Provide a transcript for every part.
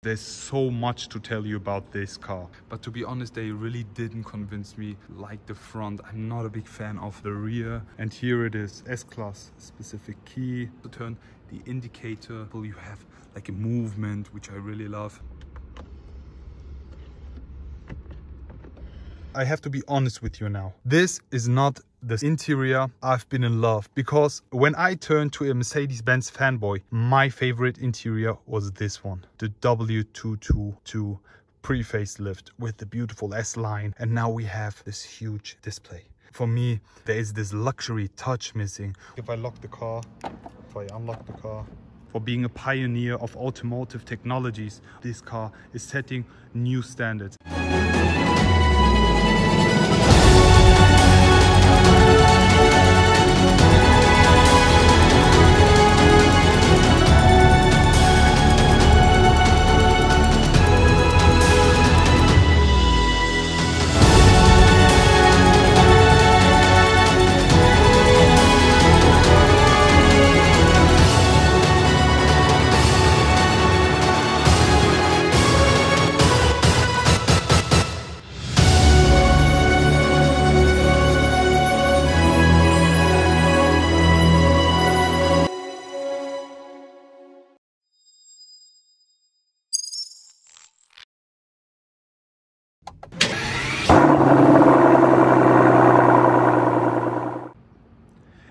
There's so much to tell you about this car, but to be honest, they really didn't convince me like the front. I'm not a big fan of the rear. And here it is, S Class specific key to turn the indicator. You have like a movement, which I really love. I have to be honest with you now. This is not the interior I've been in love, because when I turned to a Mercedes-Benz fanboy, my favorite interior was this one, the W222 pre-facelift with the beautiful S-line, and now we have this huge display. For me, there is this luxury touch missing. If I unlock the car, for being a pioneer of automotive technologies, this car is setting new standards.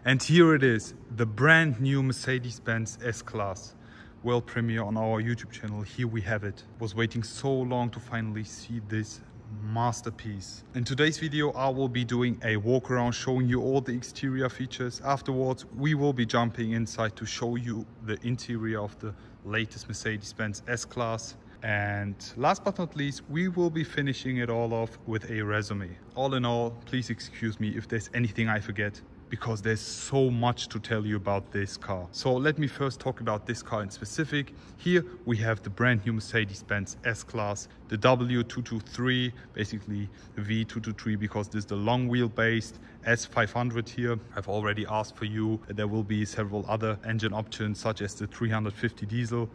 And here it is, the brand new Mercedes-Benz S Class. World premiere on our YouTube channel. Here we have it. Was waiting so long to finally see this masterpiece. In today's video, I will be doing a walk around, showing you all the exterior features. Afterwards, we will be jumping inside to show you the interior of the latest Mercedes-Benz S Class. And last but not least, we will be finishing it all off with a resume. All in all, please excuse me if there's anything I forget, because there's so much to tell you about this car. So let me first talk about this car in specific. Here we have the brand new Mercedes-Benz S Class, the W223, basically V223, because this is the long wheelbase S500 here. I've already asked for you. There will be several other engine options, such as the 350 diesel,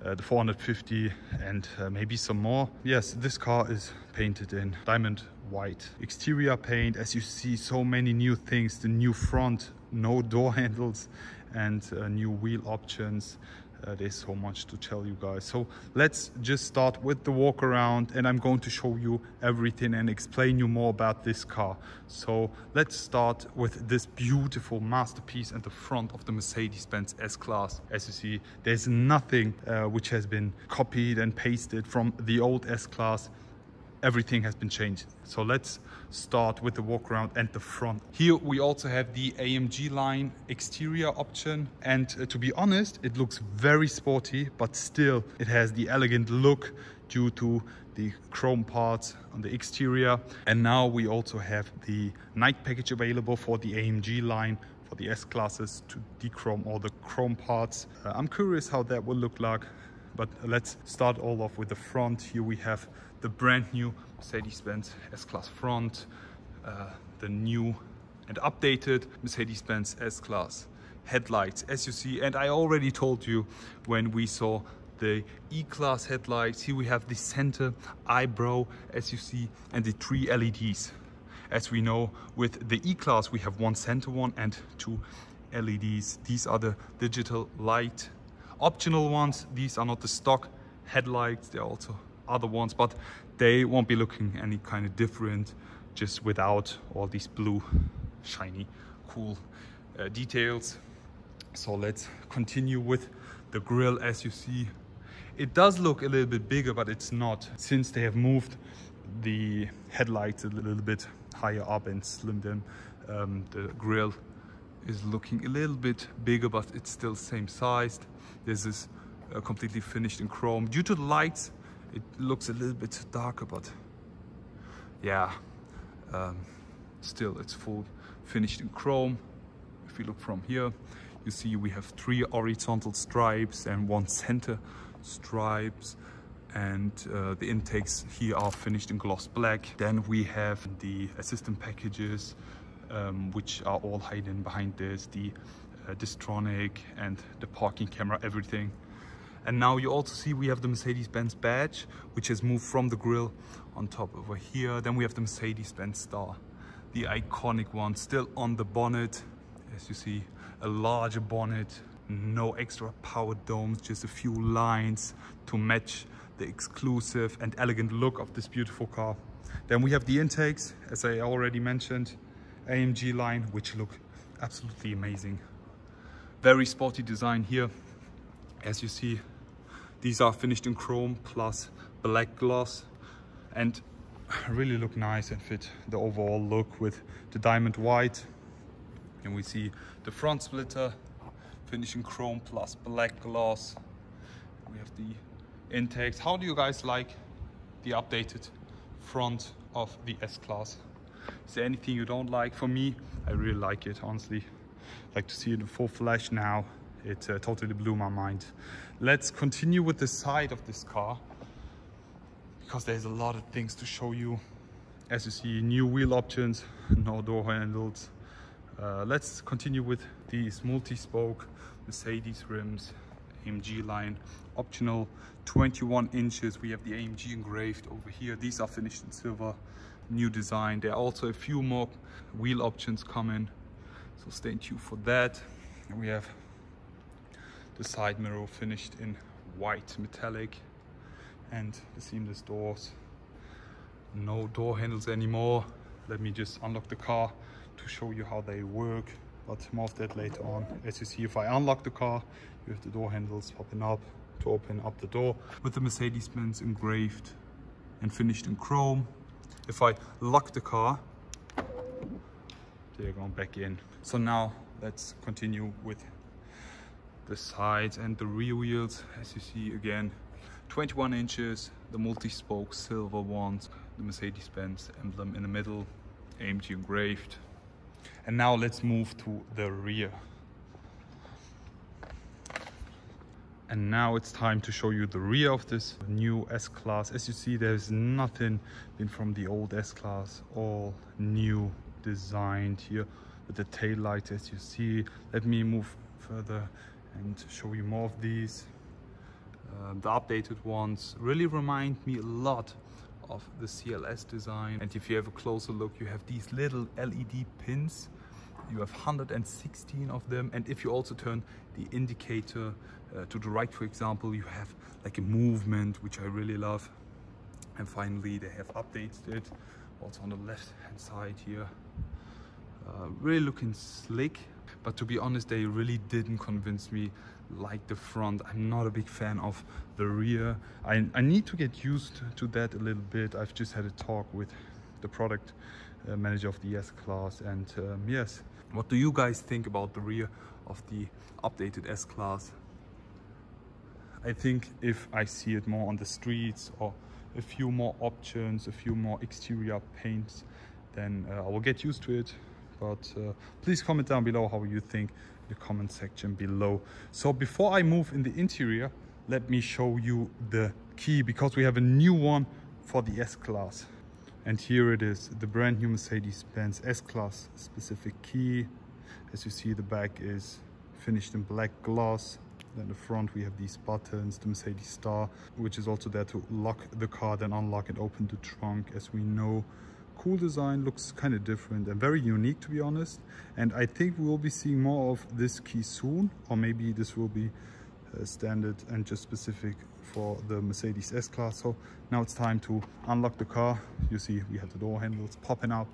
the 450, and maybe some more. Yes, this car is painted in diamond white exterior paint. As you see, so many new things. The new front, no door handles, and new wheel options. There's so much to tell you guys. So let's just start with the walk around, and I'm going to show you everything and explain you more about this car. So let's start with this beautiful masterpiece at the front of the Mercedes-Benz S Class. As you see, there's nothing which has been copied and pasted from the old S Class. Everything has been changed. So let's start with the walk around and the front. Here we also have the AMG line exterior option, and to be honest, it looks very sporty, but still it has the elegant look due to the chrome parts on the exterior. And now we also have the night package available for the AMG line for the S classes to dechrome all the chrome parts. I'm curious how that will look like. But let's start all off with the front. Here we have the brand new Mercedes-Benz S Class front, the new and updated Mercedes-Benz S Class headlights, as you see. And I already told you when we saw the E-Class headlights, here we have the center eyebrow, as you see, and the 3 LEDs. As we know, with the E-Class, we have one center one and 2 LEDs. These are the digital light optional ones. These are not the stock headlights. There are also other ones, but they won't be looking any kind of different, just without all these blue shiny cool details. So let's continue with the grille. As you see, it does look a little bit bigger, but it's not, since they have moved the headlights a little bit higher up and slimmed them. The grille is looking a little bit bigger, but it's still same sized. This is completely finished in chrome. Due to the lights, it looks a little bit darker, but yeah, still it's full finished in chrome. If you look from here, you see we have 3 horizontal stripes and 1 center stripes, and the intakes here are finished in gloss black. Then we have the assistant packages, which are all hidden behind this, the Distronic and the parking camera, everything. And now you also see we have the Mercedes-Benz badge, which has moved from the grille on top over here. Then we have the Mercedes-Benz star, the iconic one, still on the bonnet. As you see, a larger bonnet, no extra power domes, just a few lines to match the exclusive and elegant look of this beautiful car. Then we have the intakes, as I already mentioned, AMG line, which look absolutely amazing. Very sporty design here. As you see, these are finished in chrome plus black gloss and really look nice and fit the overall look with the diamond white. And we see the front splitter finished in chrome plus black gloss. We have the intakes. How do you guys like the updated front of the S Class? Is there anything you don't like? For me, I really like it, honestly. I like to see it in full flash now. It totally blew my mind. Let's continue with the side of this car, because there's a lot of things to show you. As you see, new wheel options, no door handles. Let's continue with these multi-spoke Mercedes rims, AMG line, optional 21 inches. We have the AMG engraved over here. These are finished in silver, new design. There are also a few more wheel options coming, so stay tuned for that. And we have the side mirror finished in white metallic, and the seamless doors. No door handles anymore. Let me just unlock the car to show you how they work, but more of that later on. As you see, if I unlock the car, you have the door handles popping up to open up the door with the Mercedes-Benz engraved and finished in chrome. If I lock the car, they're going back in. So now let's continue with the sides and the rear wheels. As you see, again, 21 inches, the multi-spoke silver ones, the Mercedes-Benz emblem in the middle, AMG engraved. And now let's move to the rear. And now it's time to show you the rear of this new S Class. As you see, there's nothing been from the old S Class, all new designed here with the tail lights. As you see, let me move further and show you more of these. The updated ones really remind me a lot of the CLS design. And if you have a closer look, you have these little LED pins. You have 116 of them. And if you also turn the indicator to the right, for example, you have like a movement, which I really love. And finally, they have updated it also on the left hand side here. Really looking slick, but to be honest, they really didn't convince me like the front. I'm not a big fan of the rear. I need to get used to that a little bit. I've just had a talk with the product manager of the S Class, and yes, what do you guys think about the rear of the updated S Class? I think if I see it more on the streets or a few more options, a few more exterior paints, then I will get used to it. But please comment down below how you think in the comment section below. So before I move in the interior, let me show you the key, because we have a new one for the S Class. And here it is, the brand new Mercedes-Benz S Class specific key. As you see, the back is finished in black gloss. Then the front, we have these buttons, the Mercedes star, which is also there to lock the car, then unlock and open the trunk. As we know, cool design, looks kind of different and very unique, to be honest. And I think we will be seeing more of this key soon, or maybe this will be standard and just specific for the Mercedes S Class. So now it's time to unlock the car. You see we have the door handles popping up,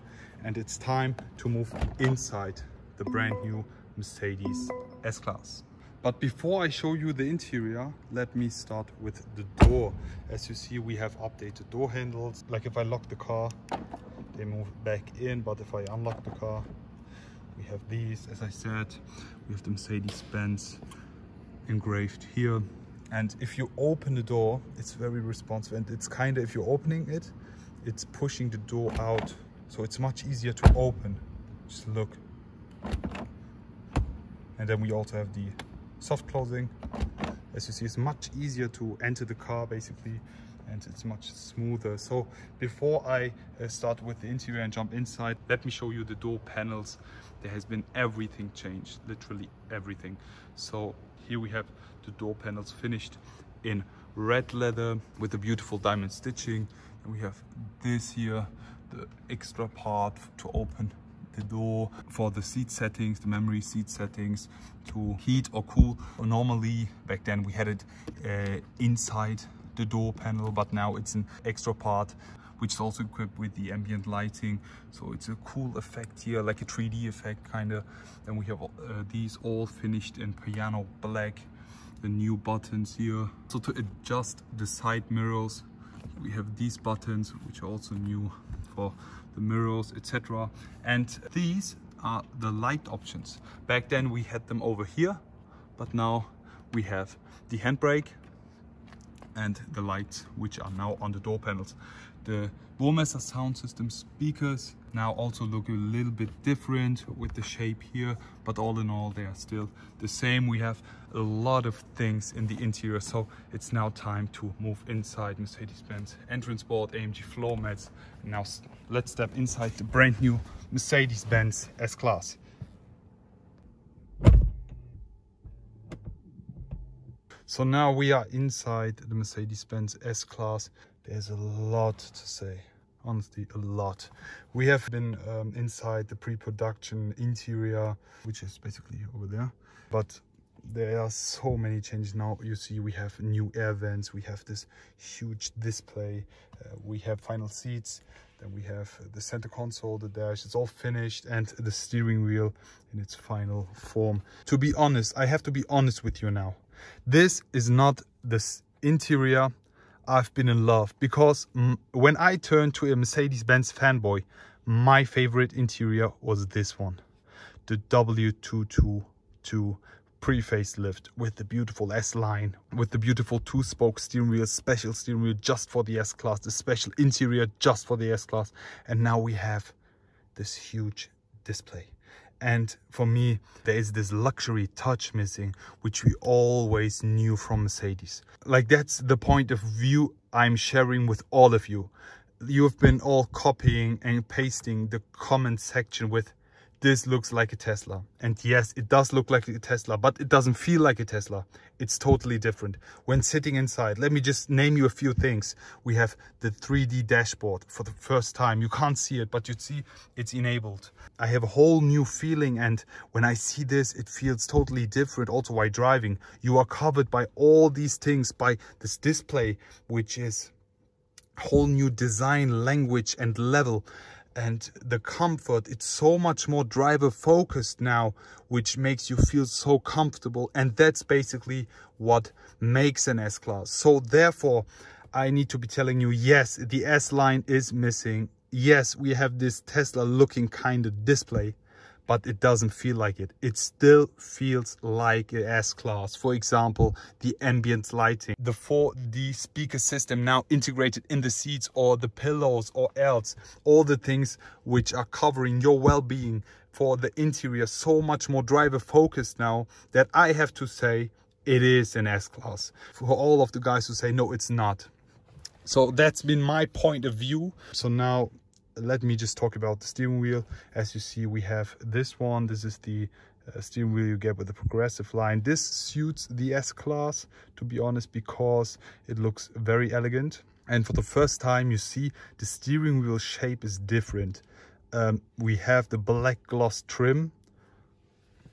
and it's time to move inside the brand new Mercedes S Class. But before I show you the interior, let me start with the door. As you see, we have updated door handles. Like if I lock the car, they move back in, but if I unlock the car, we have these. As I said, we have the Mercedes-Benz engraved here. And if you open the door, it's very responsive, and it's kind of, if you're opening it, it's pushing the door out, so it's much easier to open. Just look. And then we also have the soft closing. As you see, it's much easier to enter the car basically, and it's much smoother. So before I start with the interior and jump inside, let me show you the door panels. There has been everything changed, literally everything. So Here we have the door panels finished in red leather with the beautiful diamond stitching. And we have this here, the extra part to open the door for the seat settings, the memory seat settings, to heat or cool. Normally back then we had it inside the door panel, but now it's an extra part which is also equipped with the ambient lighting, so it's a cool effect here, like a 3D effect kind of. Then we have these all finished in piano black, the new buttons here. So to adjust the side mirrors, we have these buttons which are also new for the mirrors, etc. And these are the light options. Back then we had them over here, but now we have the handbrake and the lights which are now on the door panels. The Burmester sound system speakers now also look a little bit different with the shape here, but all in all they are still the same. We have a lot of things in the interior, so it's now time to move inside. Mercedes-Benz entrance board, AMG floor mats. Now let's step inside the brand new Mercedes-Benz S Class. So now we are inside the Mercedes-Benz S Class. There's a lot to say, honestly, a lot. We have been inside the pre-production interior, which is basically over there. But there are so many changes now. You see, we have new air vents, we have this huge display, we have final seats, then we have the center console, the dash, it's all finished, and the steering wheel in its final form. To be honest, I have to be honest with you now. This is not this interior I've been in love, because when I turned to a Mercedes-Benz fanboy, my favorite interior was this one, the W222 pre-facelift with the beautiful S-line, with the beautiful two-spoke steering wheel, special steering wheel just for the S-Class, the special interior just for the S-Class, and now we have this huge display. And for me, there is this luxury touch missing, which we always knew from Mercedes. Like, that's the point of view I'm sharing with all of you. You have been all copying and pasting the comment section with, this looks like a Tesla. And yes, it does look like a Tesla, but it doesn't feel like a Tesla. It's totally different. When sitting inside, let me just name you a few things. We have the 3D dashboard for the first time. You can't see it, but you see it's enabled. I have a whole new feeling, and when I see this, it feels totally different. Also while driving, you are covered by all these things, by this display, which is whole new design, language and level. And the comfort, it's so much more driver focused now, which makes you feel so comfortable. And that's basically what makes an S-Class. So therefore, I need to be telling you, yes, the S-line is missing. Yes, we have this Tesla looking kind of display, but it doesn't feel like it. It still feels like an S-Class. For example, the ambient lighting, the 4D speaker system now integrated in the seats or the pillows or else, all the things which are covering your well-being for the interior, so much more driver focused now that I have to say it is an S-Class. For all of the guys who say, no, it's not. So that's been my point of view. So now, let me just talk about the steering wheel. As you see, we have this one. This is the steering wheel you get with the progressive line. This suits the S-Class, to be honest, because it looks very elegant. And for the first time, you see the steering wheel shape is different. We have the black gloss trim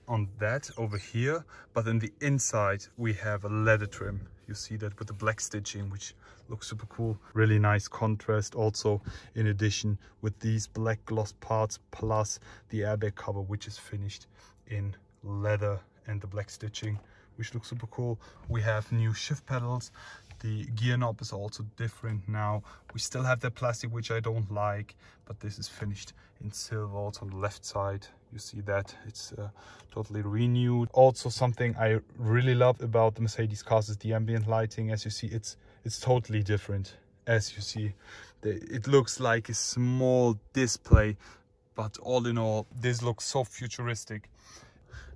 on that over here, but in the inside, we have a leather trim. You see that with the black stitching, which looks super cool. Really nice contrast also, in addition with these black gloss parts plus the airbag cover, which is finished in leather and the black stitching, which looks super cool. We have new shift pedals. The gear knob is also different now. We still have the plastic, which I don't like, but this is finished in silver. Also on the left side, you see that it's totally renewed. Also, something I really love about the Mercedes cars is the ambient lighting. As you see, it's totally different. As you see, it looks like a small display, but all in all, this looks so futuristic.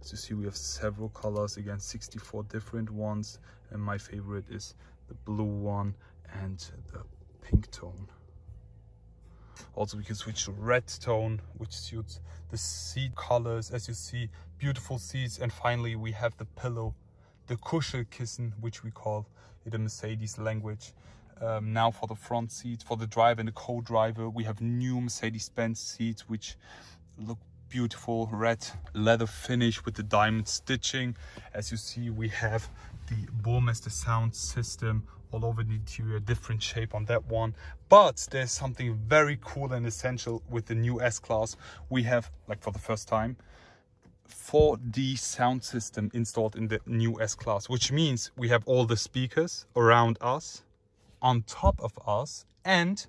As you see, we have several colors, again 64 different ones, and my favorite is the blue one and the pink tone. Also, we can switch to red tone, which suits the seat colors. As you see, beautiful seats. And finally, we have the pillow the Kuschelkissen, which we call it in Mercedes language. Now for the front seats, for the driver and the co-driver, we have new Mercedes-Benz seats which look beautiful, red leather finish with the diamond stitching. As you see, we have the Burmester sound system all over the interior, different shape on that one. But there's something very cool and essential with the new S Class. We have, like for the first time, 4D sound system installed in the new S Class, which means we have all the speakers around us, on top of us, and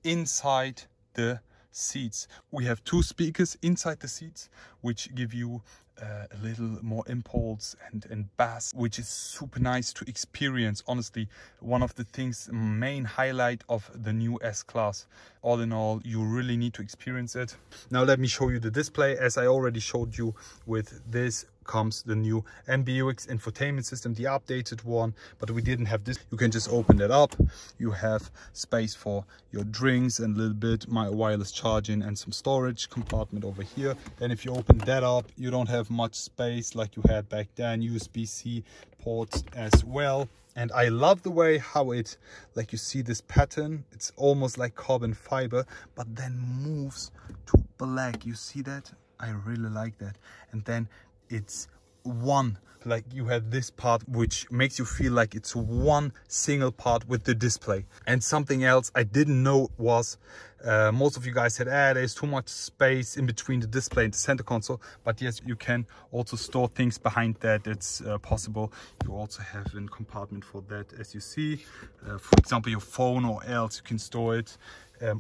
inside the seats. We have 2 speakers inside the seats which give you a little more impulse and bass, which is super nice to experience. Honestly, one of the things, main highlight of the new S Class. All in all, you really need to experience it. Now let me show you the display. As I already showed you, with this comes the new MBUX infotainment system, the updated one, but we didn't have this. You can just open it up. You have space for your drinks and a little bit my wireless charging and some storage compartment over here. Then if you open that up, you don't have much space like you had back then. USB-C ports as well. And I love the way how it, like you see this pattern, it's almost like carbon fiber, but then moves to black. You see that? I really like that. And then it's one, like you have this part which makes you feel like it's one single part with the display. And something else I didn't know was, most of you guys said, there's too much space in between the display and the center console. But yes, you can also store things behind that. It's possible. You also have a compartment for that, as you see. For example, your phone, or else you can store it.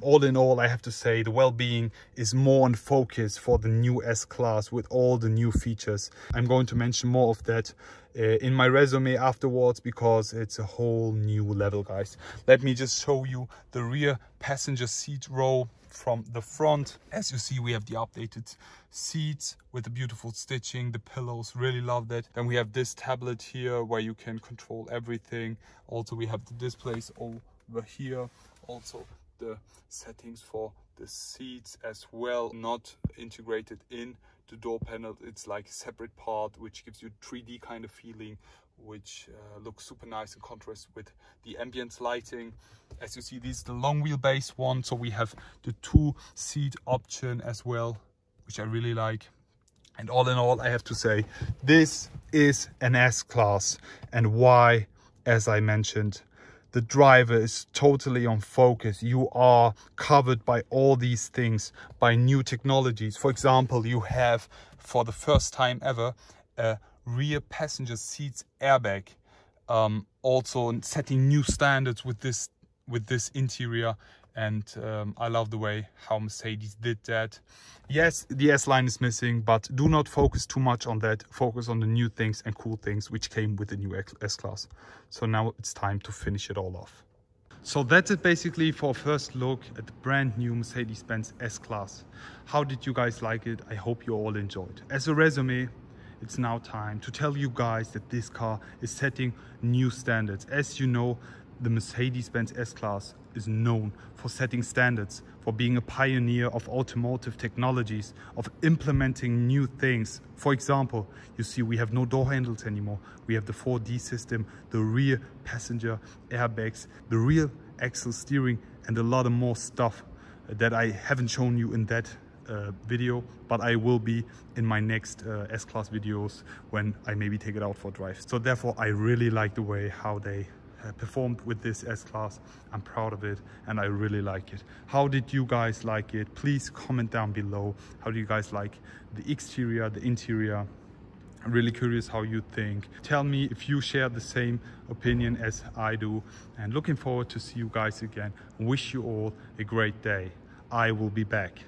All in all, I have to say the well-being is more in focus for the new S Class with all the new features. I'm going to mention more of that in my resume afterwards, because it's a whole new level, guys. Let me just show you the rear passenger seat row from the front. As you see, we have the updated seats with the beautiful stitching, the pillows, really love that. Then we have this tablet here where you can control everything. Also, we have the displays over here. Also, the settings for the seats as well, not integrated in the door panel. It's like a separate part which gives you 3D kind of feeling, which looks super nice in contrast with the ambient lighting. As you see, this is the long wheelbase one, so we have the 2-seat option as well, which I really like. And all in all, I have to say this is an S Class. And why? As I mentioned, the driver is totally on focus. You are covered by all these things, by new technologies. For example, you have, for the first time ever, a rear passenger seats airbag. Also setting new standards with this interior. And I love the way how Mercedes did that. Yes, the S-Line is missing, but do not focus too much on that. Focus on the new things and cool things which came with the new S-Class. So now it's time to finish it all off. So that's it basically for a first look at the brand new Mercedes-Benz S Class. How did you guys like it? I hope you all enjoyed. As a resume, it's now time to tell you guys that this car is setting new standards. As you know, the Mercedes-Benz S Class is known for setting standards, for being a pioneer of automotive technologies, of implementing new things. For example, you see we have no door handles anymore. We have the 4D system, the rear passenger airbags, the rear axle steering, and a lot of more stuff that I haven't shown you in that video, but I will be in my next S-Class videos when I maybe take it out for a drive. So therefore, I really like the way how they performed with this S-Class. I'm proud of it and I really like it. How did you guys like it? Please comment down below. How do you guys like the exterior, the interior? I'm really curious how you think. Tell me if you share the same opinion as I do, and looking forward to see you guys again. Wish you all a great day. I will be back.